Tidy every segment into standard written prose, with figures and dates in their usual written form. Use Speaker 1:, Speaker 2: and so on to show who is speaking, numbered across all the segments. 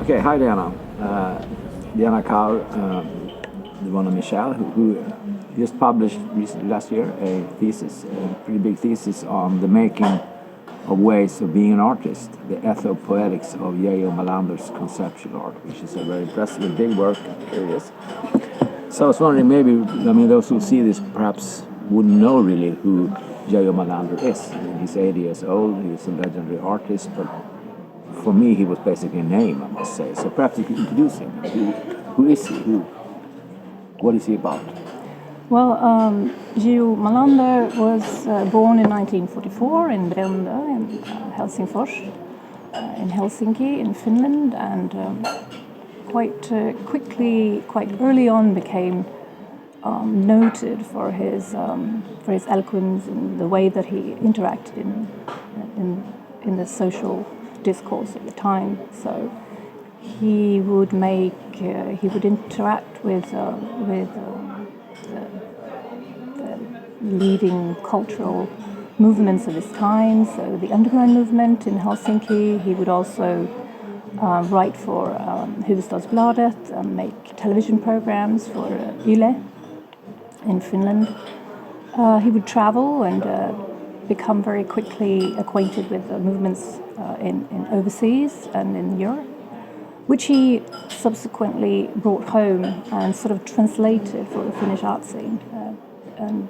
Speaker 1: Okay, hi Diana. Diana Kaur Vonna-Michell, who just published recently last year a thesis, a pretty big thesis on the making of ways of being an artist, the Ethopoetics of Mallander's Conceptual art, which is a very impressive, big work. I'm curious. So I was wondering, maybe, those who see this perhaps wouldn't know really who Mallander is. He's 80 years old, he's a legendary artist, but for me he was basically a name, I must say. So perhaps you could introduce him. Who is he? What is he about?
Speaker 2: Well, Geo Mallander was born in 1944 in Brände in Helsingfors, in Helsinki, in Finland, and quite early on became noted for his eloquence and the way that he interacted in the social discourse at the time. So he would interact with leading cultural movements of his time, so the underground movement in Helsinki. He would also write for Hufvudstadsbladet and make television programs for Yle in Finland. He would travel and become very quickly acquainted with the movements in overseas and in Europe, which he subsequently brought home and sort of translated for the Finnish art scene. And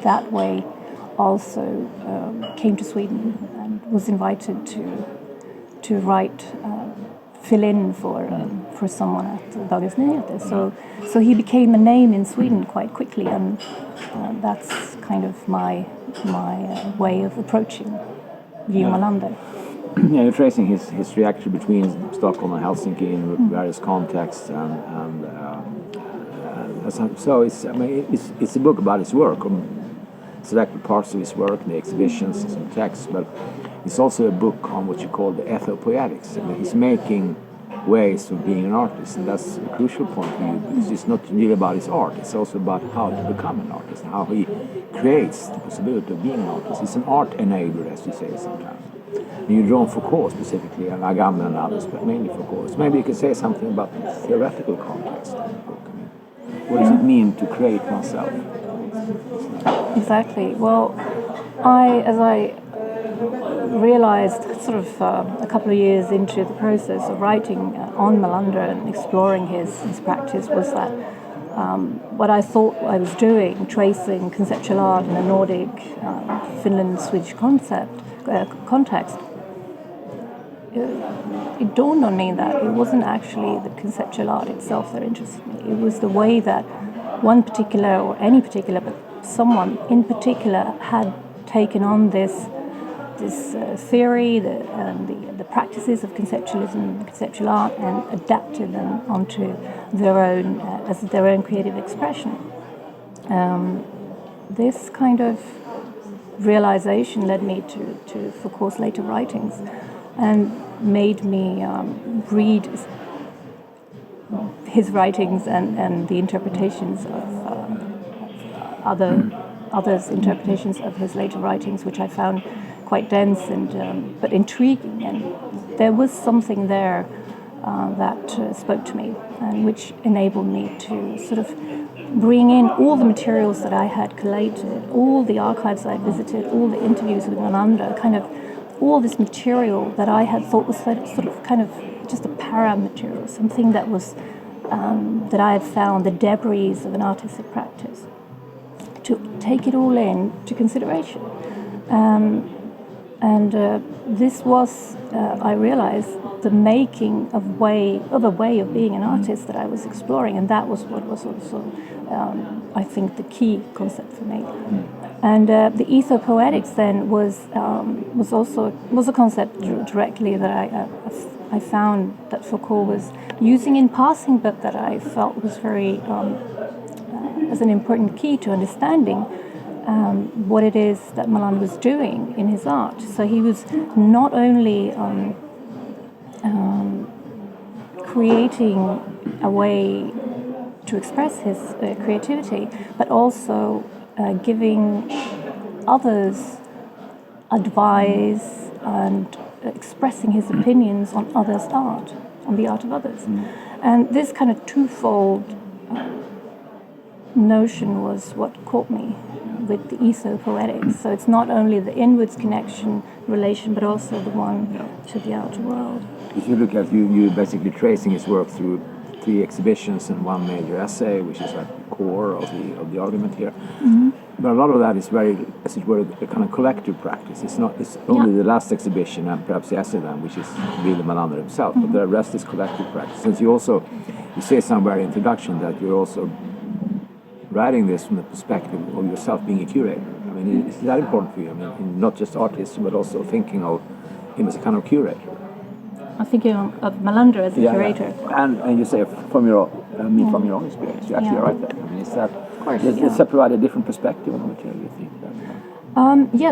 Speaker 2: that way also came to Sweden and was invited to write, fill in for someone at Dagens Nyheter. So he became a name in Sweden quite quickly, and that's kind of my way of approaching Geo Mallander.
Speaker 1: Yeah, you're tracing his history actually between Stockholm and Helsinki in various contexts, and so it's a book about his work, selected parts of his work, the exhibitions, and some texts, but it's also a book on what you call the Ethopoetics. He's making ways of being an artist, and that's a crucial point for you, because it's not really about his art, it's also about how to become an artist, how he creates the possibility of being an artist. He's an art enabler, as you say sometimes. And you draw on Foucault specifically, and Agamben and others, but mainly Foucault. So maybe you could say something about the theoretical context of the book. What does it mean to create oneself?
Speaker 2: Exactly. Well, as I realized sort of a couple of years into the process of writing on Mallander and exploring his practice, was that what I thought I was doing, tracing conceptual art in a Nordic, Finland-Swedish context, it dawned on me that it wasn't actually the conceptual art itself that interested me. It was the way that one particular, or any particular, but someone in particular had taken on this theory and the practices of conceptualism, conceptual art, and adapted them onto their own as their own creative expression. This kind of realization led me to Foucault's later writings, and made me read his writings and the interpretations of others' interpretations of his later writings, which I found quite dense and but intriguing. And there was something there that spoke to me, and which enabled me to sort of bring in all the materials that I had collated, all the archives I visited, all the interviews with Mallander, kind of all this material that I had thought was sort of kind of just a para-material, something that was that I had found, the debris of an artistic practice, to take it all in to consideration. This was, I realized, the making of a way of being an artist that I was exploring, and that was what was also, I think, the key concept for me. And the ethopoetics then was a concept directly that I found that Foucault was using in passing, but that I felt was very as an important key to understanding what it is that Mallander was doing in his art. So he was not only creating a way to express his creativity, but also giving others advice and expressing his opinions on others' art. on the art of others. And this kind of twofold notion was what caught me with the ethopoetics. So it's not only the inwards connection relation, but also the one to the outer world.
Speaker 1: If you look at you basically tracing his work through 3 exhibitions and 1 major essay, which is like the core of the argument here. But a lot of that is very, as it were, a kind of collective practice. It's only the last exhibition and perhaps the essay then, which is really Mallander himself. But the rest is collective practice. Since you say somewhere in the introduction that you're also writing this from the perspective of yourself being a curator. I mean, is that important for you? I mean, not just artist, but also thinking of him as a kind of curator.
Speaker 2: I'm thinking of Mallander as a curator.
Speaker 1: Yeah. And you say from your own experience, you actually write that. I mean, is that does that provide a different perspective on the material, you think?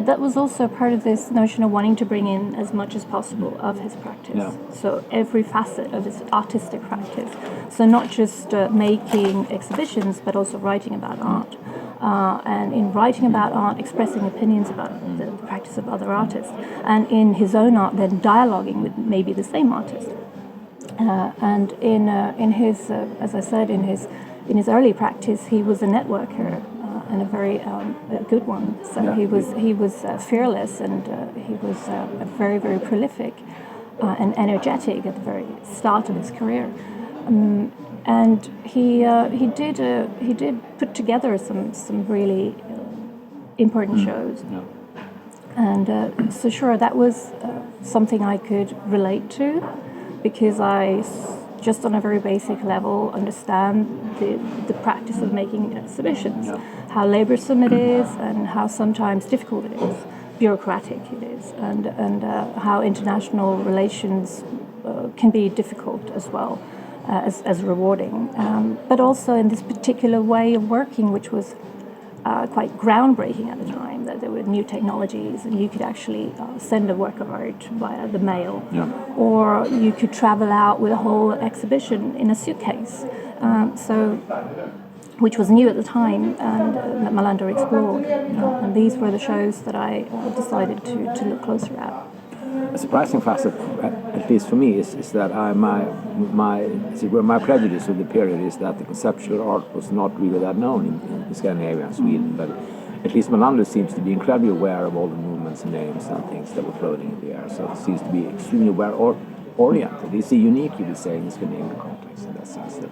Speaker 2: That was also part of this notion of wanting to bring in as much as possible of his practice. Yeah. So every facet of his artistic practice. So not just making exhibitions, but also writing about art. And in writing about art, expressing opinions about the practice of other artists. And in his own art, then dialoguing with maybe the same artist. And in his, as I said, in his early practice, he was a networker. And a very good one. So he was fearless, and he was very, very prolific and energetic at the very start of his career. And he did put together some really important shows. And so sure, that was something I could relate to, because I just on a very basic level understand the practice of making exhibitions, how laborsome it is and how sometimes difficult it is, bureaucratic it is, and how international relations can be difficult as well as rewarding. But also in this particular way of working, which was quite groundbreaking at the time, that there were new technologies and you could actually send a work of art via the mail, or you could travel out with a whole exhibition in a suitcase, which was new at the time and that Mallander explored. And these were the shows that I decided to look closer at.
Speaker 1: A surprising facet, at least for me, is that my prejudice of the period is that the conceptual art was not really that known in Scandinavia and Sweden, but at least Mallander seems to be incredibly aware of all the movements and names and things that were floating in the air. So it seems to be extremely aware-oriented. He's unique, you would say, in the Scandinavian context in that sense. That,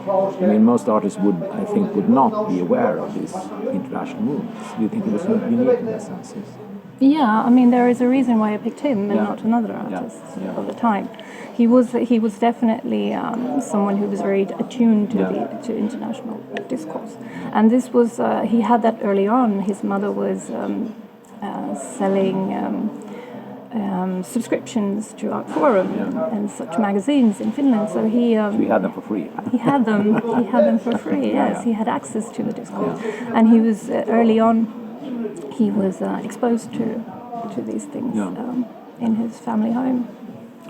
Speaker 1: I mean, most artists would not be aware of these international movements. Do you think he was unique in that sense?
Speaker 2: Yeah, I mean, there is a reason why I picked him and not another artist of the time. He was definitely someone who was very attuned to international discourse, and this was he had that early on. His mother was selling subscriptions to Art Forum and such magazines in Finland. So he
Speaker 1: had them for free.
Speaker 2: He had them for free. Yes, he had access to the discourse, and he was early on. He was exposed to these things in his family home.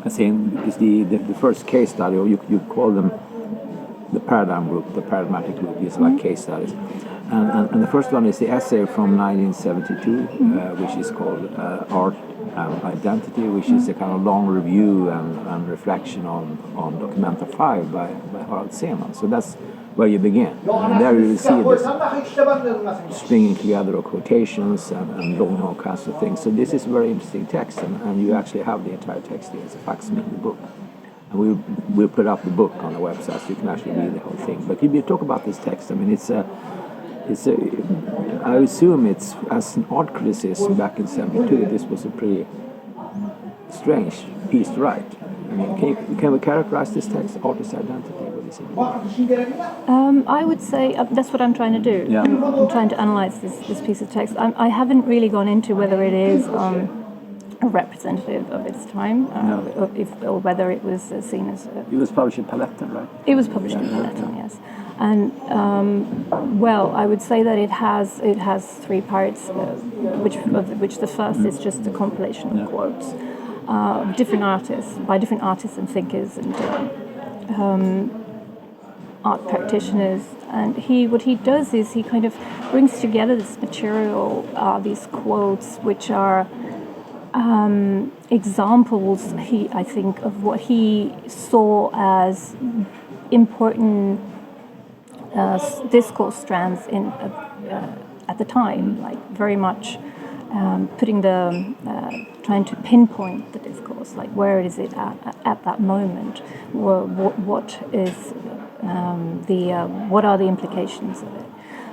Speaker 1: I think it's the first case study, or you call them the paradigm group, the paradigmatic group, is like case studies. And the first one is the essay from 1972, which is called Art and Identity, which is a kind of long review and reflection on Documenta 5 by Harald Seemann. So that's where you begin. And there you will see this stringing together of quotations and all kinds of things. So this is a very interesting text, and you actually have the entire text here as a facsimile in the book. And we'll put up the book on the website so you can actually read the whole thing. But you talk about this text. I mean, I assume it's, as an art criticism back in 1972, this was a pretty strange piece to write. I mean, can we characterize this text, Artist Identity? What is it?
Speaker 2: I would say that's what I'm trying to do. Yeah. I'm trying to analyze this piece of text. I haven't really gone into whether it is a representative of its time, or whether it was seen as...
Speaker 1: It was published in Paletten, right?
Speaker 2: It was published in Paletten, yes. And I would say that it has 3 parts, which the first is just a compilation of quotes. Different artists, by different artists and thinkers and art practitioners. And what he does is he kind of brings together this material, these quotes, which are examples, I think, of what he saw as important discourse strands at the time, like very much trying to pinpoint the discourse, like where is it at that moment, what are the implications of it.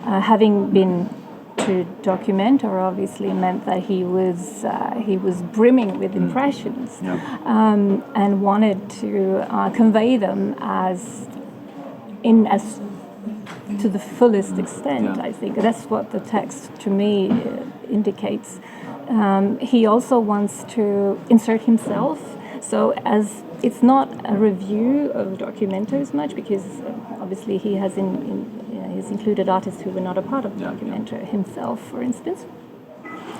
Speaker 2: Having been to documenter obviously meant that he was brimming with impressions, and wanted to convey them as to the fullest extent. I think that's what the text to me indicates. He also wants to insert himself, so as it's not a review of Documenter much, because obviously he has he's included artists who were not a part of Documenter, himself, for instance.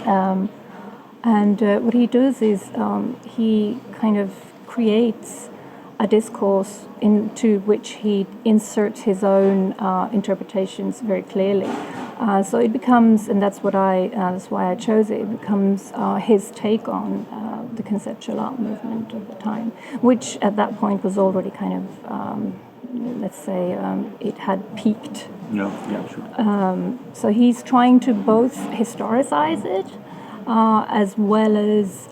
Speaker 2: And what he does is he kind of creates a discourse into which he inserts his own interpretations very clearly. So it becomes, and that's why I chose it. It becomes his take on the conceptual art movement of the time, which at that point was already kind of, let's say, it had peaked. Sure. So he's trying to both historicize it as well as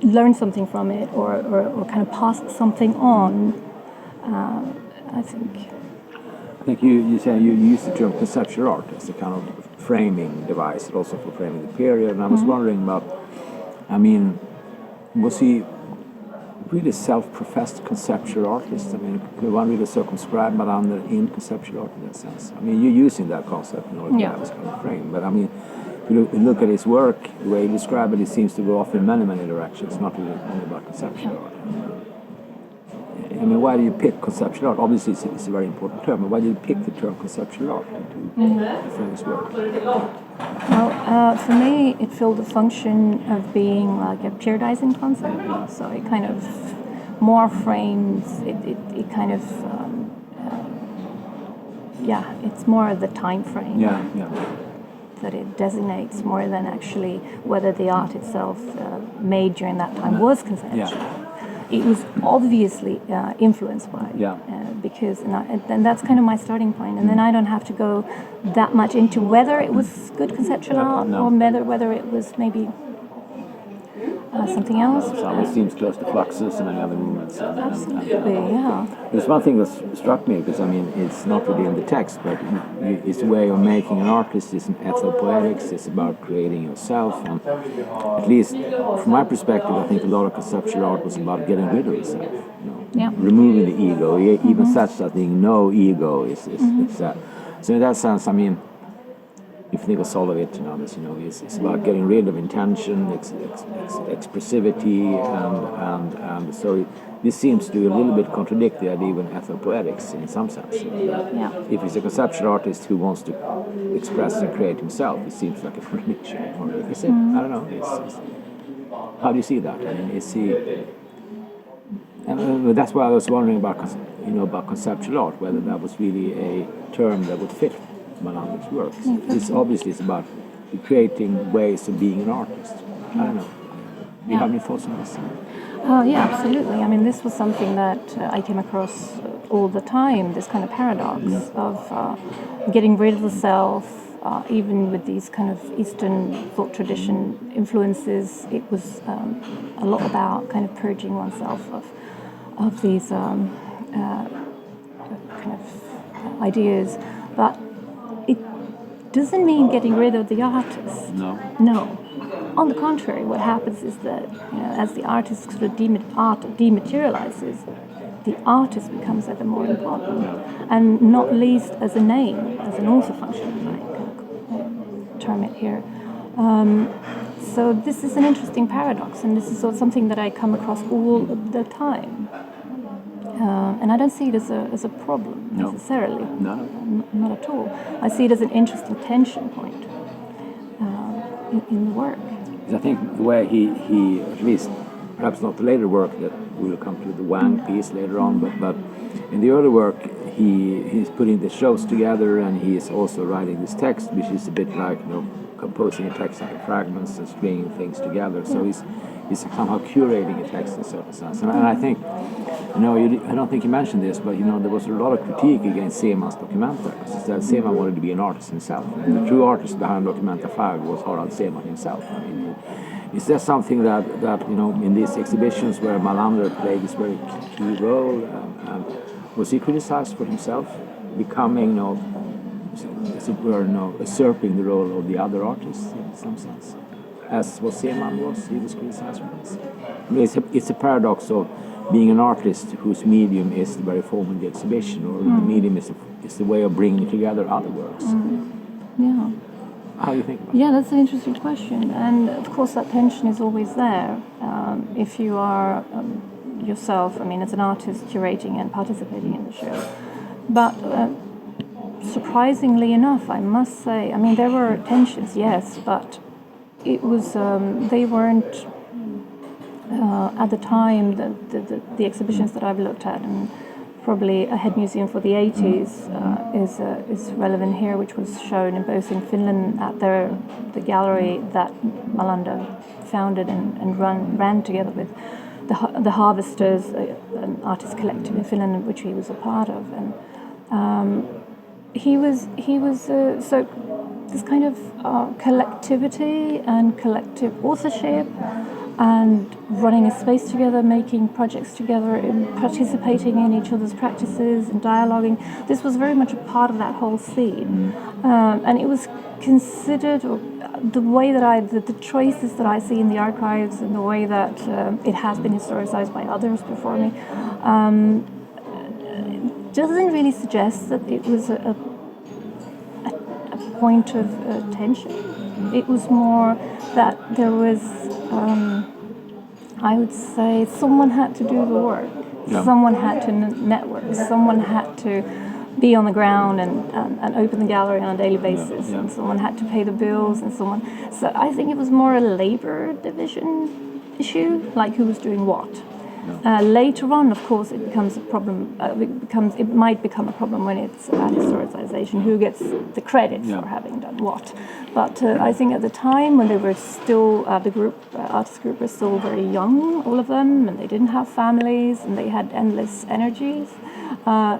Speaker 2: learn something from it, or kind of pass something on. I think
Speaker 1: you say you use the term conceptual art as a kind of framing device, also for framing the period. And I was wondering about, was he really self-professed conceptual artist? Could one really circumscribe Mallander in conceptual art in that sense? You're using that concept in order to have this kind of frame, but if you look at his work, the way he described it, it seems to go off in many, many directions, not really only about conceptual art. Why do you pick conceptual art? Obviously, it's a very important term, but why do you pick the term conceptual art to frame his work?
Speaker 2: Well, for me, it filled the function of being like a periodizing concept. So it kind of more frames, it kind of, it's more of the time frame. That it designates more than actually whether the art itself made during that time was conceptual. It was obviously influenced by it, because and that's kind of my starting point. And then I don't have to go that much into whether it was good conceptual art or whether it was maybe something else.
Speaker 1: It seems close to Fluxus and many other movements.
Speaker 2: Absolutely,
Speaker 1: There's one thing that struck me, because it's not really in the text, but it's a way of making an artist. It's an ethopoetics. It's about creating yourself. And at least from my perspective, I think a lot of conceptual art was about getting rid of yourself. Removing the ego. Even such that thing, no ego is. So in that sense, if you think of Solovit and others, it's about getting rid of intention, expressivity, and so this seems to a little bit contradict the idea of ethopoetics in some sense. If he's a conceptual artist who wants to express and create himself, it seems like a contradiction. Or is it? I don't know. How do you see that? Is he? That's why I was wondering about conceptual art, whether that was really a term that would fit Mallander's works. It's obviously about creating ways of being an artist. I don't know. Do you have any thoughts on this?
Speaker 2: Absolutely. This was something that I came across all the time, this kind of paradox of getting rid of the self, even with these kind of Eastern thought tradition influences. It was a lot about kind of purging oneself of these kind of ideas. But doesn't mean getting rid of the artist. No. On the contrary, what happens is that as the artist sort of dematerializes, the artist becomes ever more important, and not least as a name, as an author function, I term it here. So this is an interesting paradox, and this is something that I come across all the time. And I don't see it as a problem necessarily. Not at all. I see it as an interesting tension point in the work.
Speaker 1: I think the way he at least, perhaps not the later work that we will come to the Wang piece later on, but in the early work he's putting the shows together, and he is also writing this text, which is a bit like composing a text into fragments and stringing things together. So he's somehow curating a text in a certain sense. And I think, I don't think you mentioned this, but there was a lot of critique against Seeman's Documenta. That Seeman wanted to be an artist himself. And the true artist behind Documenta 5 was Harald Seeman himself. I mean, is there something that in these exhibitions where Mallander played this very key role, and was he criticized for himself becoming, as it were, usurping the role of the other artists in some sense? As was Seeman he was criticized for this. I mean, it's a paradox of being an artist whose medium is the very form of the exhibition, or the medium is the way of bringing together other works.
Speaker 2: Yeah.
Speaker 1: How do you think about
Speaker 2: Yeah, that's an interesting question. And of course that tension is always there. If you are yourself, as an artist curating and participating in the show. But surprisingly enough, I must say, there were tensions, yes, but it was, they weren't, at the time, the exhibitions that I've looked at, and probably a head museum for the 80s is relevant here, which was shown both in Finland at the gallery that Mallander founded and ran together with the Harvesters, an artist collective in Finland, which he was a part of, and he was so this kind of collectivity and collective authorship, and running a space together, making projects together, and participating in each other's practices and dialoguing. This was very much a part of that whole scene, and it was considered, the way that the choices that I see in the archives, and the way that it has been historicized by others before me, doesn't really suggest that it was a point of tension. It was more that there was, I would say, someone had to do the work. Yeah. Someone had to network. Someone had to be on the ground and open the gallery on a daily basis. And someone had to pay the bills, and so I think it was more a labor division issue, like who was doing what. Later on, of course, it becomes a problem. It might become a problem when it's about historicization. Who gets the credit for having done what? But I think at the time, when they were still the artist group was still very young, all of them, and they didn't have families, and they had endless energies.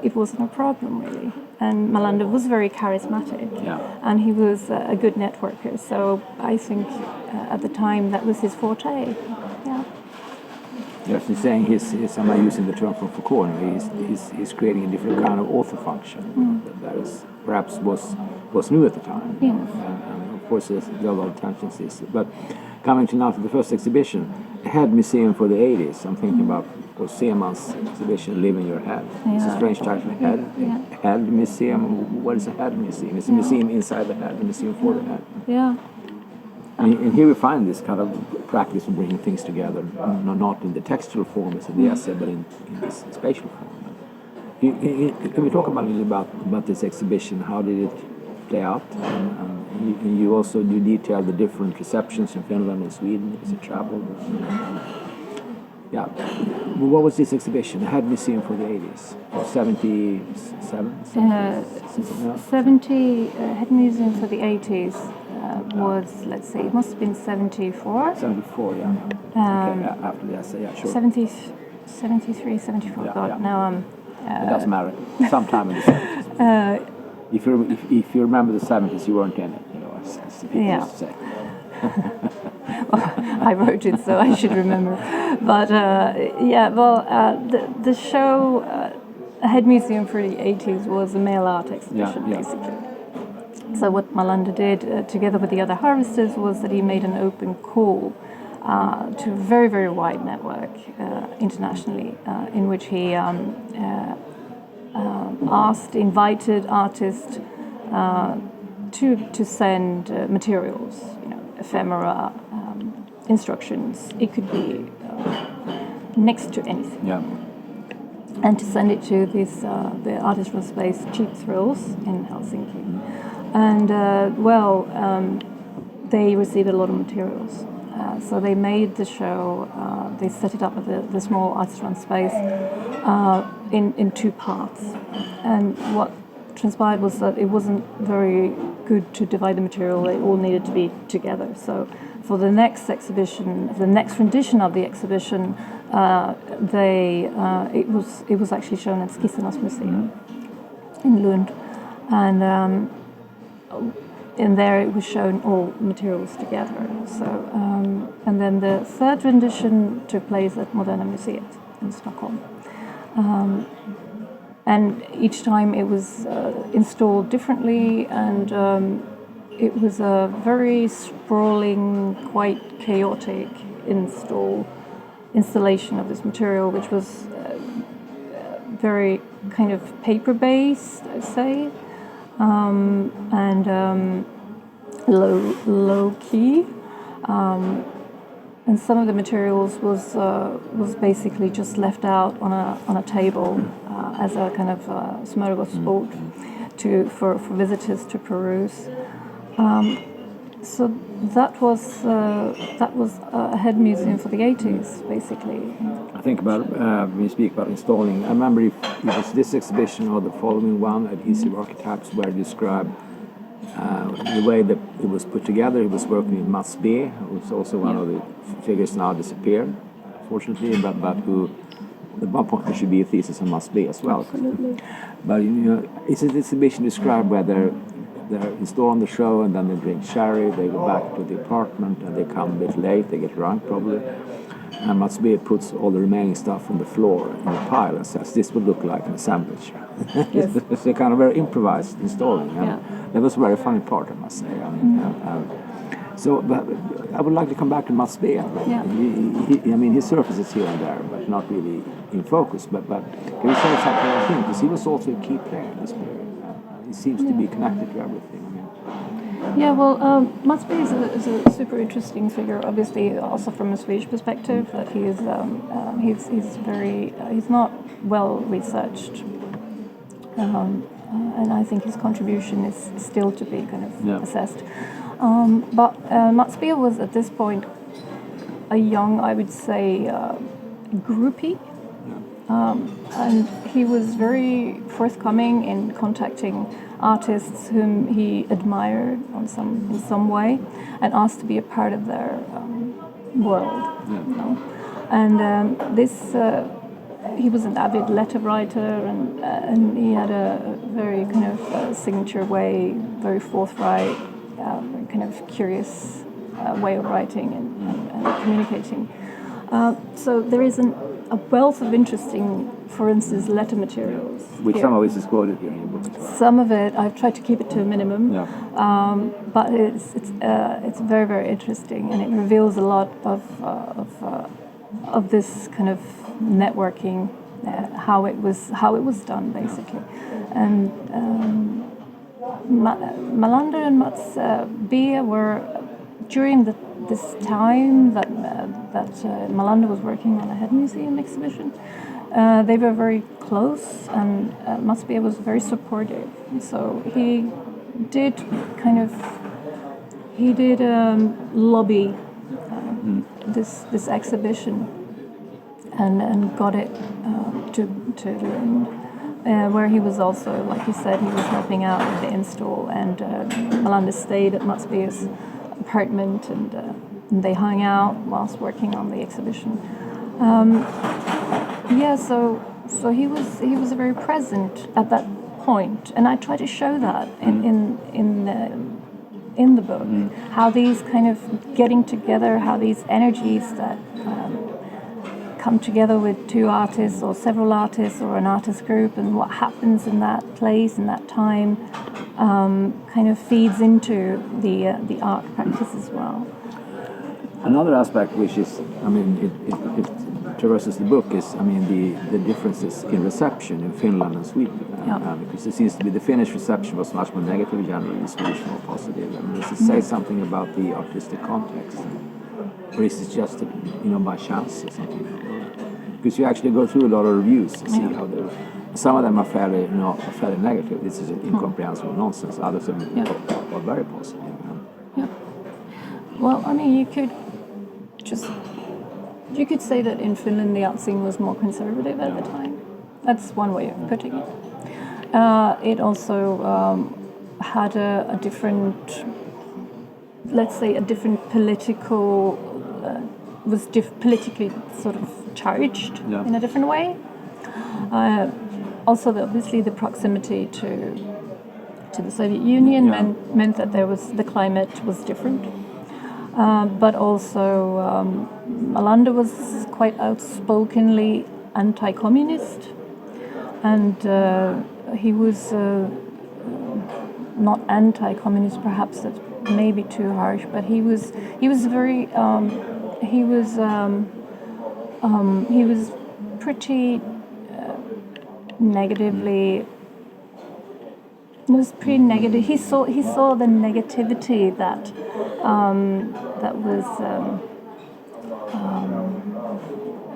Speaker 2: It wasn't a problem really. And Mallander was very charismatic, and he was a good networker. So I think at the time that was his forte. Yeah.
Speaker 1: Yes, he's saying I'm not using the term from Foucault. He's creating a different kind of author function that is perhaps was new at the time.
Speaker 2: Yeah.
Speaker 1: And of course, there are a lot of tensions. But coming to the first exhibition, Head Museum for the 80s. I'm thinking about Seeman's exhibition, Live in Your Head. Yeah. It's a strange title, Head Museum. What is a head museum? It's a museum inside the head, a museum for the head.
Speaker 2: Yeah.
Speaker 1: And here we find this kind of practice of bringing things together, not in the textual form as in the essay, but in this spatial form. Can we talk a little about this exhibition? How did it play out? And you also detail the different receptions in Finland and Sweden as it traveled. What was this exhibition? Head Museum for the 80s, 77?
Speaker 2: 70 Head Museum for the 80s. Was, let's see, it must have been 74.
Speaker 1: 74, yeah. Okay, after the essay, yeah, sure.
Speaker 2: 73, 74, now I'm...
Speaker 1: it doesn't matter, sometime in the 70s. If you remember the 70s, you weren't in it, as the people used to say.
Speaker 2: Well, I wrote it, so I should remember. But, the show, Head Museum for the 80s was a mail art exhibition, basically. So what Mallander did, together with the other Harvesters, was that he made an open call to a very, very wide network internationally, in which he invited artists to send materials, ephemera, instructions. It could be next to anything. Yeah. And to send it to the artist-run space, Cheap Thrills in Helsinki. And they received a lot of materials. So they made the show, they set it up at the small artist-run space in two parts. And what transpired was that it wasn't very good to divide the material. They all needed to be together. So for the next exhibition, the next rendition of the exhibition, it was actually shown at Skissernas Museum in Lund, and there it was shown all materials together. So and then the third rendition took place at Moderna Museet in Stockholm. And each time it was installed differently, and it was a very sprawling, quite chaotic installation of this material, which was very kind of paper-based, I'd say, and low-key. And some of the materials was basically just left out on a table as a kind of smörgåsbord for visitors to peruse. So that was a head museum for the 80s, basically.
Speaker 1: I think about when you speak about installing. I remember it was this exhibition or the following one at Easy Archetypes where you describe the way that it was put together. He was working with Mats B, who's also one of the figures now disappeared, fortunately, but who at one point there should be a thesis on Mats B as well.
Speaker 2: Absolutely.
Speaker 1: But it's an exhibition described where they're installed on the show and then they drink sherry, they go back to the apartment and they come a bit late, they get drunk probably. And Mats B puts all the remaining stuff on the floor in a pile and says, this would look like an assemblage.
Speaker 2: Yes.
Speaker 1: It's a kind of very improvised installing. And that was a very funny part, I must say. I mean, but I would like to come back to Mats B. His surfaces here and there, but not really in focus. But can you say something about him? Because he was also a key player in this period. He seems to be connected to everything.
Speaker 2: Yeah, well, Mats B is a super interesting figure. Obviously, also from a Swedish perspective, that he is he's not well researched, and I think his contribution is still to be kind of assessed. But Mats B was at this point a young, I would say, groupie. And he was very forthcoming in contacting artists whom he admired in some way, and asked to be a part of their world. And he was an avid letter writer, and he had a very kind of signature way, very forthright, very kind of curious way of writing and communicating. So there is a wealth of interesting, for instance, letter materials.
Speaker 1: Which
Speaker 2: here.
Speaker 1: some of it is quoted here in your book as well.
Speaker 2: Some of it, I've tried to keep it to a minimum, but it's very, very interesting, and it reveals a lot of this kind of networking, how it was done basically, and Mallander and Mats B were during this time that Mallander was working on a head museum exhibition. They were very close, and Mats B was very supportive. So he did lobby this exhibition and got it to Lund, where he was also, like you said, he was helping out with the install, and Mallander stayed at Mats B's apartment, and they hung out whilst working on the exhibition. So he was very present at that point, and I try to show that in the book, how these kind of getting together, how these energies that come together with two artists or several artists or an artist group, and what happens in that place, in that time, kind of feeds into the art practice as well.
Speaker 1: Another aspect which is, it traverses the book is, the differences in reception in Finland and Sweden. Because it seems to be the Finnish reception was much more negative generally, the Swedish more positive. Does it say something about the artistic context? Or is it just, by chance or something? Because you actually go through a lot of reviews to see how they're... Some of them are fairly negative. This is incomprehensible nonsense. Others are very positive.
Speaker 2: Well, you could say that in Finland the art scene was more conservative at the time. That's one way of putting it. It also had a different, let's say, a different political, was politically sort of charged in a different way. Also, obviously, the proximity to the Soviet Union meant that the climate was different. But also, Mallander was quite outspokenly anti-communist, and he was not anti-communist, perhaps that's maybe too harsh, but he was very he was pretty negatively. It was pretty negative. He saw the negativity that was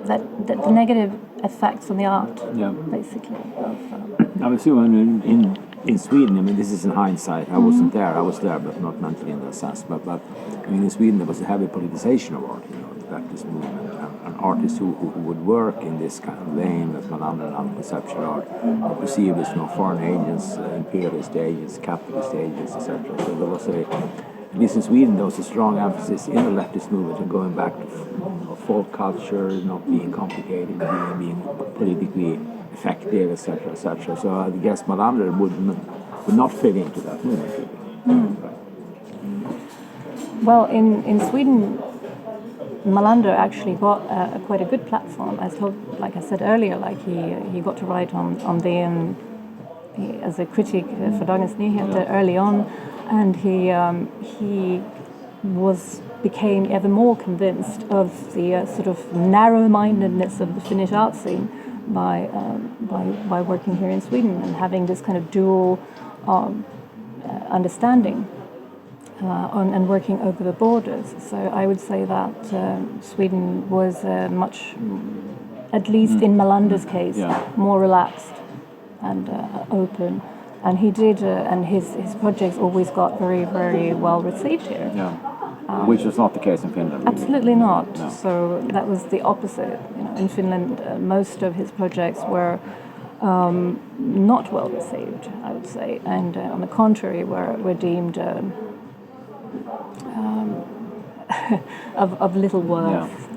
Speaker 2: that the negative effects on the art, basically.
Speaker 1: I'm assuming in Sweden, I mean, this is in hindsight. I wasn't there. I was there, but not mentally in that sense. But I mean, in Sweden there was a heavy politicization of art. The backlist movement, and artists who would work in this kind of lane, as Mallander and conceptual art, were perceived as foreign agents, imperialist agents, capitalist agents, etc. So there was at least in Sweden, there was a strong emphasis in the leftist movement on going back to folk culture, not being complicated, being politically effective, etc., etc. So I guess Mallander would not fit into that movement. Right.
Speaker 2: Well, in Sweden, Mallander actually got quite a good platform. Like I said earlier, like he got to write on DN as a critic for Dagens Nyheter early on, and he became ever more convinced of the sort of narrow-mindedness of the Finnish art scene by working here in Sweden and having this kind of dual understanding and working over the borders. So I would say that Sweden was much, at least in Mallander's case, more relaxed and open. And he did, and his projects always got very, very well received here.
Speaker 1: Which was not the case in Finland.
Speaker 2: Absolutely not. No. So that was the opposite. In Finland, most of his projects were not well received, I would say, and on the contrary, were deemed of little worth.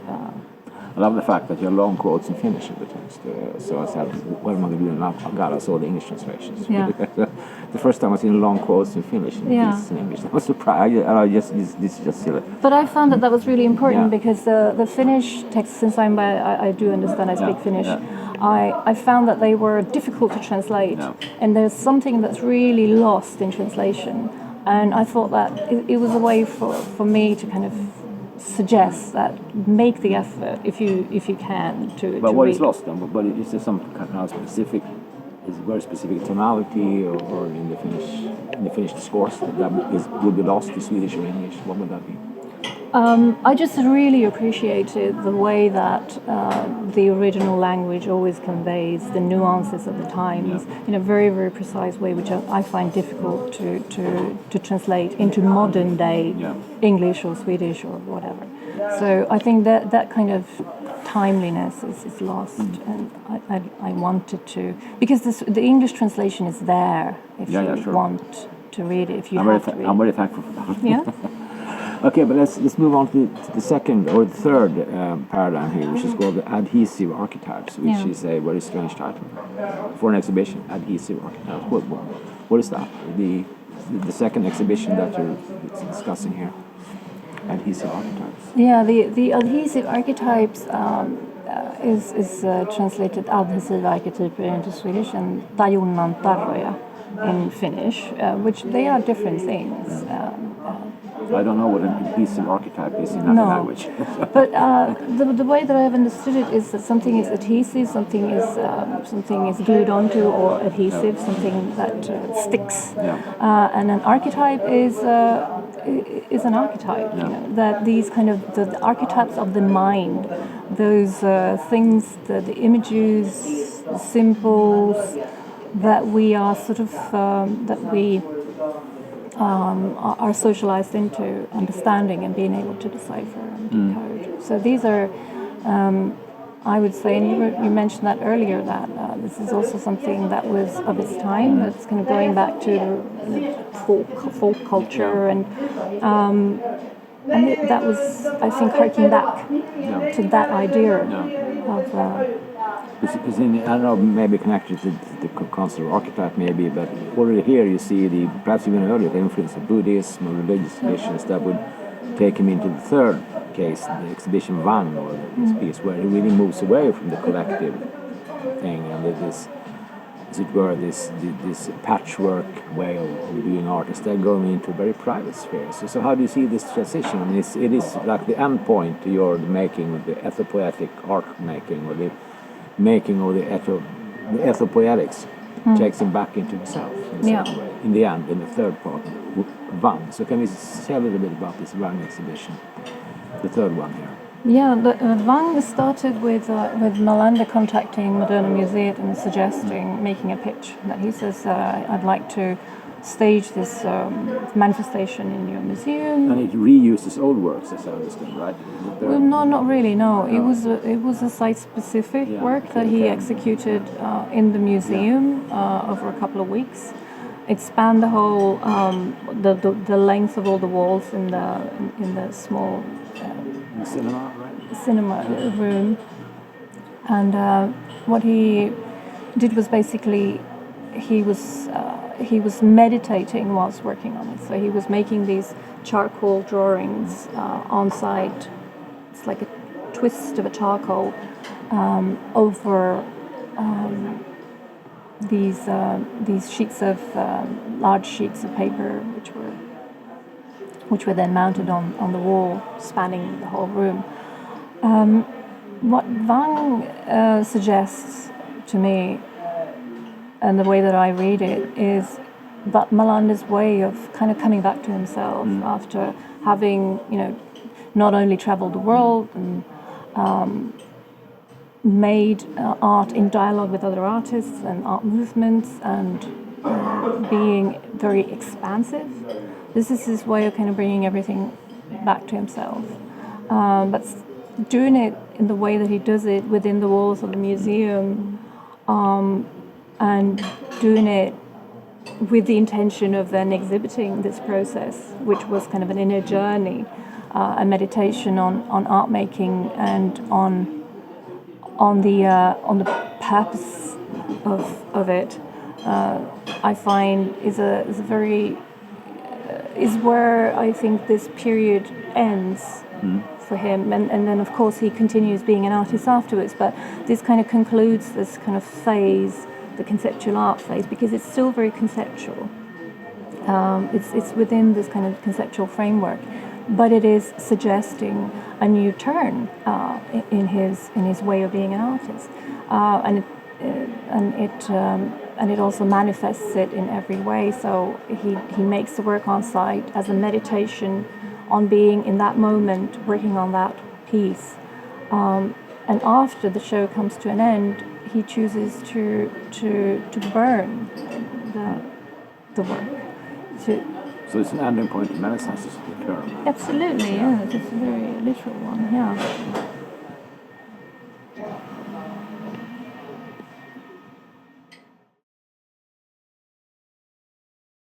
Speaker 1: I love the fact that you have long quotes in Finnish in between. So I said, what am I going to do now? I saw the English translations. The first time I seen long quotes in Finnish in English, I was surprised. This is just silly.
Speaker 2: But I found that was really important because the Finnish texts, since I do understand, I speak Finnish, I found that they were difficult to translate. And there's something that's really lost in translation. And I thought that it was a way for me to kind of suggest that make the effort if you can to.
Speaker 1: But what
Speaker 2: read.
Speaker 1: is lost then? But is there some kind of specific, is very specific tonality or in the Finnish discourse that would be lost to Swedish or English? What would that be?
Speaker 2: I just really appreciated the way that the original language always conveys the nuances of the times in a very, very precise way, which I find difficult to translate into modern day English or Swedish or whatever. So I think that kind of timeliness is lost, and I wanted to, because the English translation is there if you want to read it. If you have to read it.
Speaker 1: I'm very thankful for that.
Speaker 2: Yeah.
Speaker 1: Okay, but let's move on to the second or the third paradigm here, which is called the adhesive archetypes, which is a very strange title for an exhibition. Adhesive archetypes. What is that? The second exhibition that you're discussing here. Adhesive archetypes.
Speaker 2: Yeah, the adhesive archetypes is translated adhesiva archetyper into Swedish and tajunnan tarroja in Finnish, which they are different things.
Speaker 1: I don't know what an adhesive archetype is in that language.
Speaker 2: But the way that I've understood it is that something is adhesive, something is glued onto or adhesive, something that sticks. And an archetype is an archetype. That these kind of the archetypes of the mind, those things, the images, the symbols that we are sort of that we. Are socialized into understanding and being able to decipher and decode. So these are, I would say, and you mentioned that earlier, that this is also something that was of its time. That's kind of going back to the folk culture, and that was, I think, harking back to that idea of.
Speaker 1: Because I don't know, maybe connected to the concept of archetype, maybe, but already here you see perhaps even earlier, the influence of Buddhism or religious traditions that would take him into the third case, the exhibition Wang, or this piece where he really moves away from the collective thing and this, as it were, this patchwork way of doing art, instead going into a very private sphere. So how do you see this transition? I mean, it is like the end point to your making of the ethopoetic art making, or the making of the ethopoetics takes him back into himself in a certain way. In the end, in the third part, Wang. So can we say a little bit about this Wang exhibition, the third one here?
Speaker 2: Yeah, Wang started with Mallander contacting Moderna Museet and suggesting making a pitch. That he says, I'd like to stage this manifestation in your museum.
Speaker 1: And it reuses old works, as I understand, right?
Speaker 2: Well, no, not really. No, it was a site-specific work that he executed in the museum over a couple of weeks. It spanned the whole the length of all the walls in the small
Speaker 1: cinema, right?
Speaker 2: Cinema room, and what he did was basically he was meditating whilst working on it. So he was making these charcoal drawings on site. It's like a twist of a charcoal over these sheets of large sheets of paper, which were then mounted on the wall, spanning the whole room. What Wang suggests to me, and the way that I read it, is that Mallander's way of kind of coming back to himself after having, not only traveled the world and made art in dialogue with other artists and art movements, and being very expansive. This is his way of kind of bringing everything back to himself, but doing it in the way that he does it within the walls of the museum, and doing it with the intention of then exhibiting this process, which was kind of an inner journey, a meditation on art making and on the purpose of it. I find is where I think this period ends for him, and then of course he continues being an artist afterwards, but this kind of concludes this kind of phase, the conceptual art phase, because it's still very conceptual. It's within this kind of conceptual framework, but it is suggesting a new turn in his way of being an artist, and it also manifests it in every way. So he makes the work on site as a meditation on being in that moment, working on that piece, and after the show comes to an end, he chooses to burn the work.
Speaker 1: So it's an ending point in many senses of the term.
Speaker 2: Absolutely, yeah. It's a very literal one, yeah.